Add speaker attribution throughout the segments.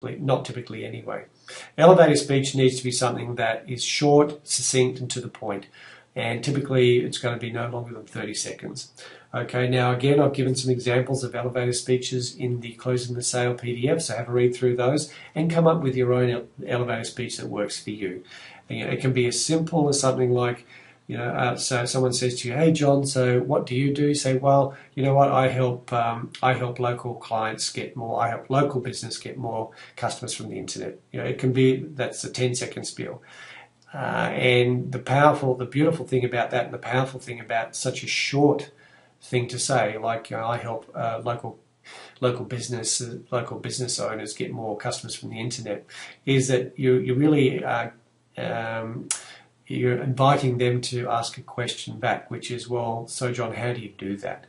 Speaker 1: not typically anyway. Elevator speech needs to be something that is short, succinct, and to the point. And typically it's going to be no longer than 30 seconds. Okay, now again, I've given some examples of elevator speeches in the Closing the Sale PDF, so have a read through those and come up with your own elevator speech that works for you. And, it can be as simple as something like, so someone says to you, "Hey John, so what do you do?" You say, "Well, you know what? I help local clients get more. I help local business get more customers from the internet." It can be, that's a 10-second spiel. And the beautiful thing about that, and the powerful thing about such a short thing to say, like I help local business owners get more customers from the internet, is that you really you're inviting them to ask a question back, which is, "Well, so John, how do you do that?"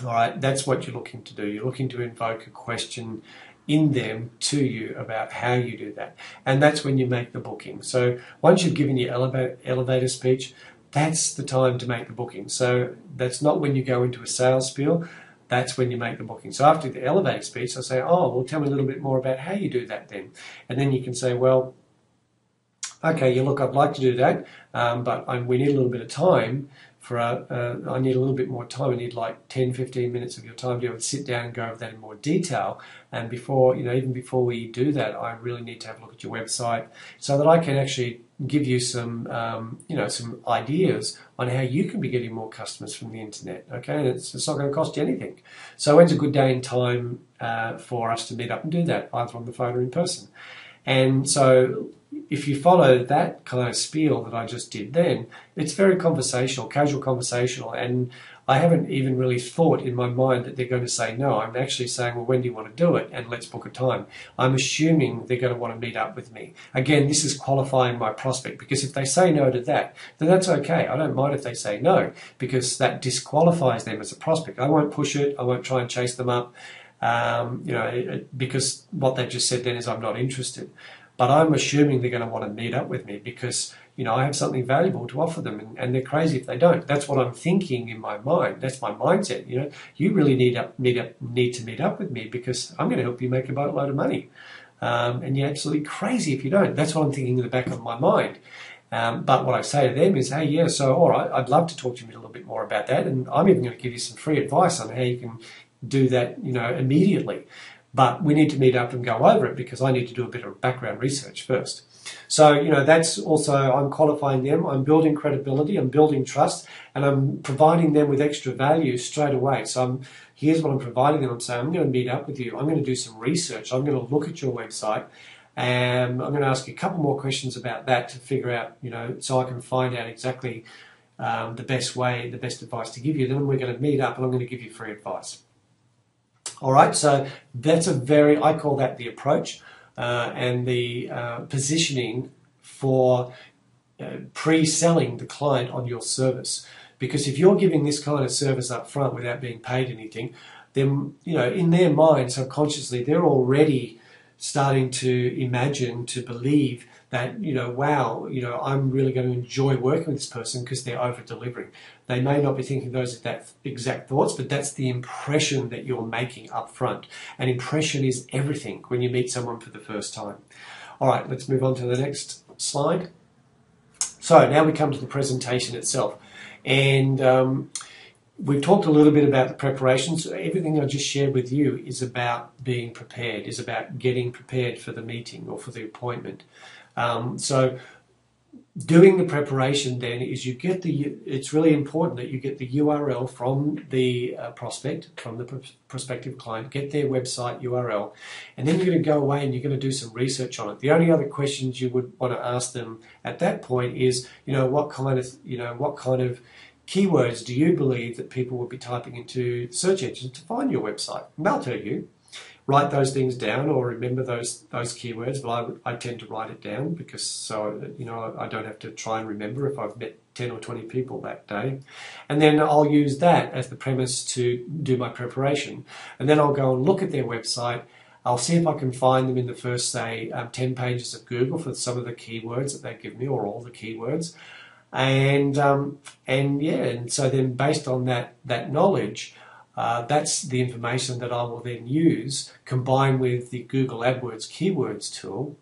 Speaker 1: All right, that's what you're looking to do. You're looking to invoke a question in them to you about how you do that. And that's when you make the booking. So once you've given your elevator speech, that's the time to make the booking. So that's not when you go into a sales spiel, that's when you make the booking. So after the elevator speech, I'll say, "Oh, well, tell me a little bit more about how you do that then." And then you can say, "Well, okay, yeah, look, I'd like to do that, but we need a little bit of time I need a little bit more time. I need like 10, 15 minutes of your time to be able to sit down and go over that in more detail. And even before we do that, I really need to have a look at your website so that I can actually give you some ideas on how you can be getting more customers from the internet." Okay, and it's not going to cost you anything. So when's a good day and time for us to meet up and do that, either on the phone or in person? And so if you follow that kind of spiel that I just did then, it's very conversational, casual conversational, and I haven't even really thought in my mind that they're going to say no. I'm actually saying, "Well, when do you want to do it? And let's book a time." I'm assuming they're going to want to meet up with me. Again, this is qualifying my prospect, because if they say no to that, then that's okay. I don't mind if they say no, because that disqualifies them as a prospect. I won't push it. I won't try and chase them up, because what they've just said then is I'm not interested. But I'm assuming they're going to want to meet up with me because, I have something valuable to offer them, and they're crazy if they don't. That's what I'm thinking in my mind. That's my mindset. You really need to meet up with me because I'm going to help you make a boatload of money. And you're absolutely crazy if you don't. That's what I'm thinking in the back of my mind. But what I say to them is, "Hey, yeah, so all right, I'd love to talk to you a little bit more about that. And I'm even going to give you some free advice on how you can do that, immediately. But we need to meet up and go over it because I need to do a bit of background research first." So, that's also, I'm qualifying them, I'm building credibility, I'm building trust, and I'm providing them with extra value straight away. So here's what I'm providing them. I'm saying, "I'm going to meet up with you. I'm going to do some research. I'm going to look at your website, and I'm going to ask you a couple more questions about that to figure out, so I can find out exactly the best advice to give you. Then we're going to meet up and I'm going to give you free advice." All right, so that's I call that the approach and the positioning for pre-selling the client on your service. Because if you're giving this kind of service up front without being paid anything, then, in their mind, subconsciously, they're already starting to imagine, to believe that, wow, I'm really going to enjoy working with this person because they're over-delivering. They may not be thinking those exact thoughts, but that's the impression that you're making up front. An impression is everything when you meet someone for the first time. All right, let's move on to the next slide. So now we come to the presentation itself. And we've talked a little bit about the preparations. Everything I just shared with you is about being prepared, is about getting prepared for the meeting or for the appointment. So doing the preparation then is it's really important that you get the URL from the prospect, from the prospective client, get their website URL, and then you're going to go away and you're going to do some research on it. The only other questions you would want to ask them at that point is, what kind of keywords do you believe that people will be typing into search engines to find your website? And they'll tell you. Write those things down or remember those keywords, but I tend to write it down because I don't have to try and remember if I've met 10 or 20 people that day. And then I'll use that as the premise to do my preparation. And then I'll go and look at their website. I'll see if I can find them in the first, say, 10 pages of Google for some of the keywords that they give me, or all the keywords. And so then based on that knowledge, that's the information that I will then use, combined with the Google AdWords keywords tool,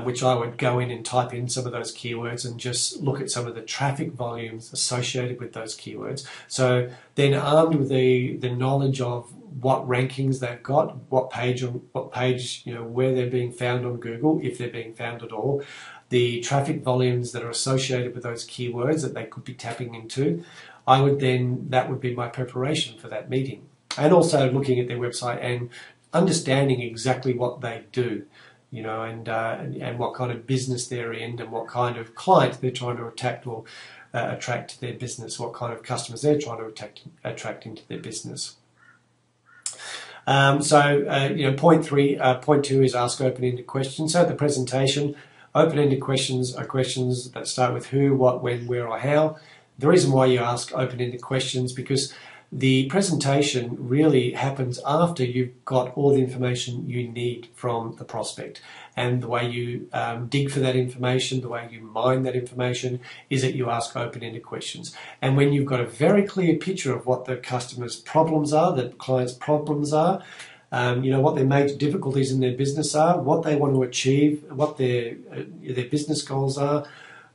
Speaker 1: which I would go in and type in some of those keywords and just look at some of the traffic volumes associated with those keywords. So then, armed with the knowledge of what rankings they've got, what page, where they're being found on Google, if they're being found at all, the traffic volumes that are associated with those keywords that they could be tapping into, that would be my preparation for that meeting. And also looking at their website and understanding exactly what they do, and what kind of business they're in and what kind of clients they're trying to attract to their business, what kind of customers they're trying to attract into their business. Point two is ask open-ended questions. So the presentation, open-ended questions are questions that start with who, what, when, where, or how. The reason why you ask open-ended questions because the presentation really happens after you've got all the information you need from the prospect. And the way you dig for that information, the way you mine that information, is that you ask open-ended questions. And when you've got a very clear picture of what the customer's problems are, the client's problems are, what their major difficulties in their business are, what they want to achieve, what their business goals are,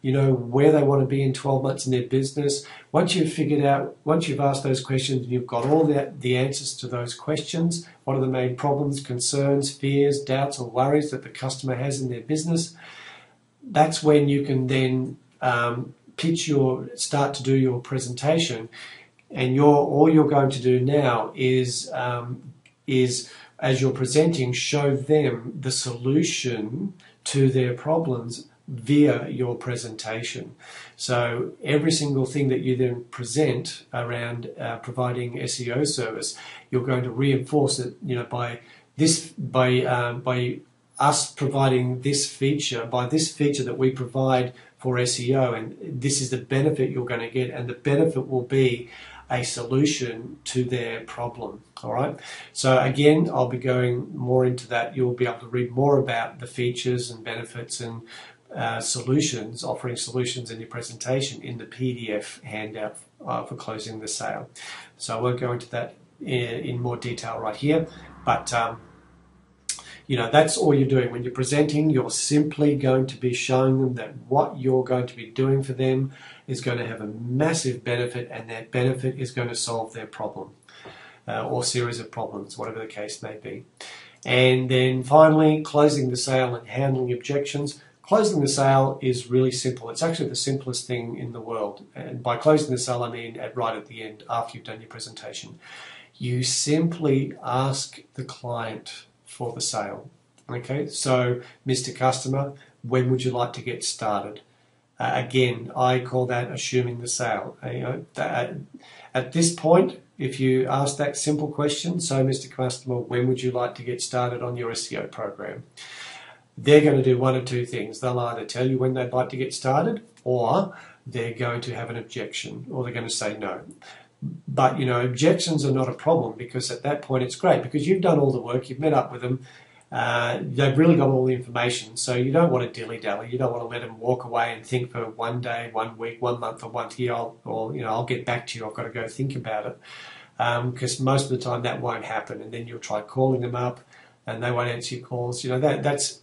Speaker 1: where they want to be in 12 months in their business. Once you've asked those questions, and you've got all the answers to those questions, what are the main problems, concerns, fears, doubts, or worries that the customer has in their business, that's when you can then start to do your presentation. And all you're going to do now is as you're presenting, show them the solution to their problems via your presentation. So every single thing that you then present around providing SEO service, you're going to reinforce it, by us providing this feature, by this feature that we provide for SEO, and this is the benefit you're going to get, and the benefit will be a solution to their problem. All right. So again, I'll be going more into that. You'll be able to read more about the features and benefits and offering solutions in your presentation in the PDF handout for closing the sale. So I won't go into that in more detail right here, but that's all you're doing when you're presenting. You're simply going to be showing them that what you're going to be doing for them is going to have a massive benefit, and that benefit is going to solve their problem or series of problems, whatever the case may be. And then finally, closing the sale and handling objections. Closing the sale is really simple. It's actually the simplest thing in the world. And by closing the sale, I mean right at the end, after you've done your presentation. You simply ask the client for the sale. Okay, so Mr. Customer, when would you like to get started? Again, I call that assuming the sale. At this point, if you ask that simple question, so Mr. Customer, when would you like to get started on your SEO program? They're going to do one of two things. They'll either tell you when they'd like to get started, or they're going to have an objection, or they're going to say no. But, objections are not a problem, because at that point it's great, because you've done all the work, you've met up with them, they've really got all the information, so you don't want to dilly-dally. You don't want to let them walk away and think for 1 day, 1 week, 1 month, or 1 year, I'll get back to you, I've got to go think about it. Because most of the time that won't happen, and then you'll try calling them up and they won't answer your calls. That's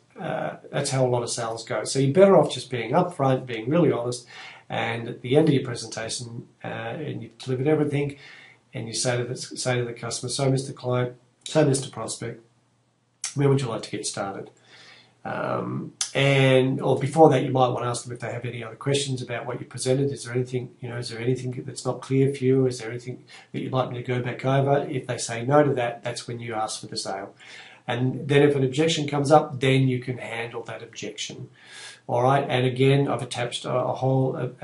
Speaker 1: how a lot of sales go. So you're better off just being upfront, being really honest, and at the end of your presentation, and you've delivered everything, and you say to the customer, so Mr. Client, so Mr. Prospect, where would you like to get started? Or before that, you might want to ask them if they have any other questions about what you presented. Is there anything that's not clear for you? Is there anything that you'd like me to go back over? If they say no to that, that's when you ask for the sale. And then if an objection comes up, then you can handle that objection. All right, and again, I've attached a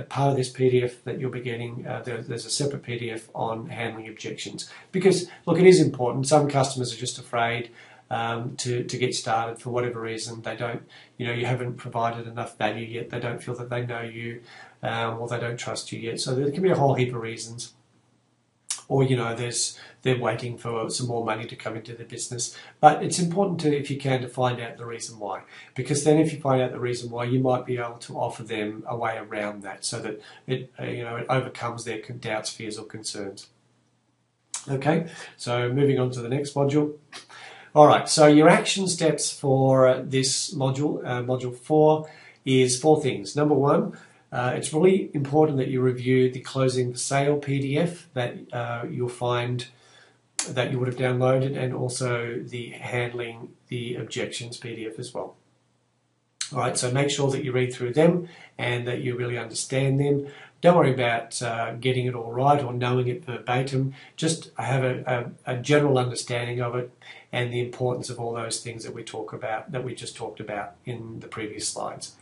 Speaker 1: part of this PDF that you'll be getting. There's a separate PDF on handling objections, because look, it is important. Some customers are just afraid to get started for whatever reason. They don't, you haven't provided enough value yet. They don't feel that they know you, or they don't trust you yet. So there can be a whole heap of reasons. Or, they're waiting for some more money to come into the business. But it's important if you can, to find out the reason why. Because then if you find out the reason why, you might be able to offer them a way around that, so that it overcomes their doubts, fears, or concerns. Okay, so moving on to the next module. All right, so your action steps for this module, module 4, is 4 things. Number 1, it's really important that you review the closing the sale PDF that you'll find that you would have downloaded, and also the handling the objections PDF as well. All right, so make sure that you read through them and that you really understand them. Don't worry about getting it all right or knowing it verbatim. Just have a general understanding of it and the importance of all those things that we just talked about in the previous slides.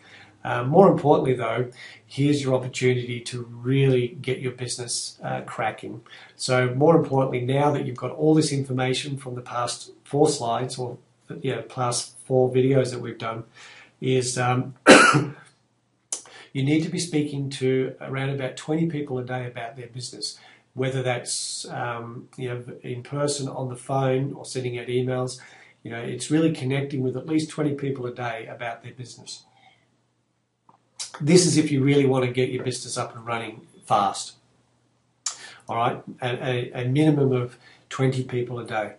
Speaker 1: More importantly though, here's your opportunity to really get your business cracking. So more importantly, now that you've got all this information from the past 4 slides, or past 4 videos that we've done, is you need to be speaking to around about 20 people a day about their business, whether that's in person, on the phone, or sending out emails. It's really connecting with at least 20 people a day about their business. This is if you really want to get your business up and running fast. All right, a minimum of 20 people a day.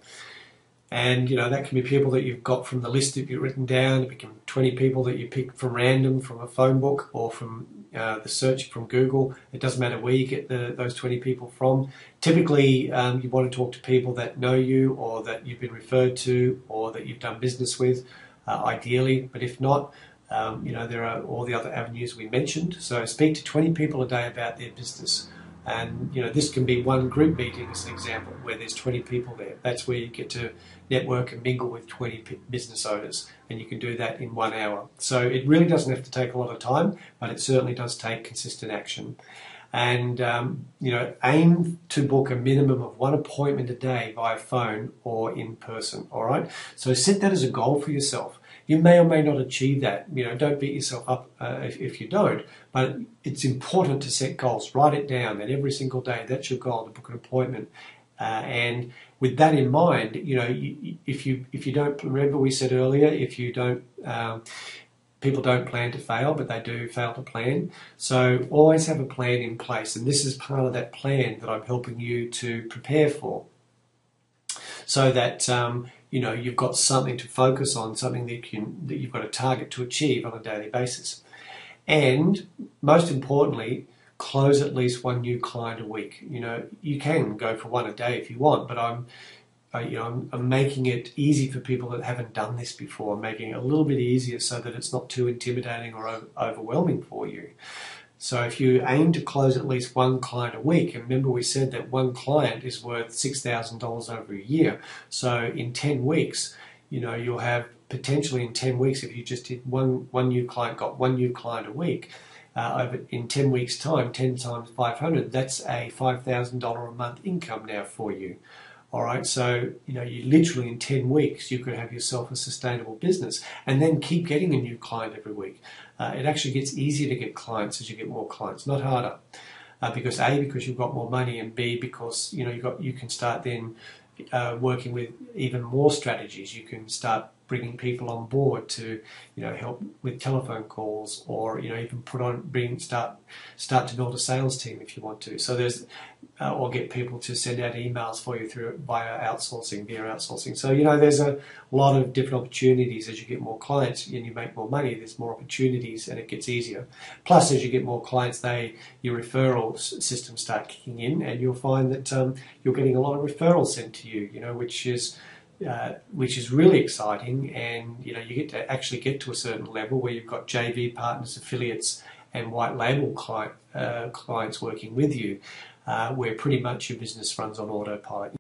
Speaker 1: And that can be people that you've got from the list that you've written down. It can be 20 people that you pick from random from a phone book or from the search from Google. It doesn't matter where you get those 20 people from. Typically, you want to talk to people that know you, or that you've been referred to, or that you've done business with, ideally. But if not, there are all the other avenues we mentioned. So speak to 20 people a day about their business. And this can be one group meeting as an example, where there's 20 people there. That's where you get to network and mingle with 20 business owners, and you can do that in 1 hour. So it really doesn't have to take a lot of time, but it certainly does take consistent action. And aim to book a minimum of 1 appointment a day via phone or in person. All right. So set that as a goal for yourself. You may or may not achieve that. Don't beat yourself up if you don't. But it's important to set goals. Write it down, that every single day that's your goal, to book an appointment. And with that in mind, if you don't, remember we said earlier, if you don't, people don't plan to fail, but they do fail to plan. So always have a plan in place, and this is part of that plan that I'm helping you to prepare for, so that you've got something to focus on, something that you've got a target to achieve on a daily basis. And most importantly, close at least 1 new client a week. You can go for 1 a day if you want, but I'm making it easy for people that haven't done this before. I'm making it a little bit easier so that it's not too intimidating or overwhelming for you. So if you aim to close at least 1 client a week, and remember we said that 1 client is worth $6,000 over a year. So in 10 weeks, you'll have potentially in 10 weeks, if you just did one new client, got 1 new client a week, in 10 weeks time, 10 times 500, that's a $5,000 a month income now for you. All right, so you literally in 10 weeks you could have yourself a sustainable business, and then keep getting a new client every week. It actually gets easier to get clients as you get more clients, not harder, because A, because you've got more money, and B, because you can start then working with even more strategies. You can start bringing people on board to help with telephone calls, or even start to build a sales team if you want to. So there's or get people to send out emails for you via outsourcing. So there's a lot of different opportunities. As you get more clients and you make more money, there's more opportunities and it gets easier. Plus, as you get more clients, your referral systems start kicking in, and you'll find that you're getting a lot of referrals sent to you, which is really exciting. And you get to actually get to a certain level where you've got JV partners, affiliates, and white label clients working with you, where pretty much your business runs on autopilot.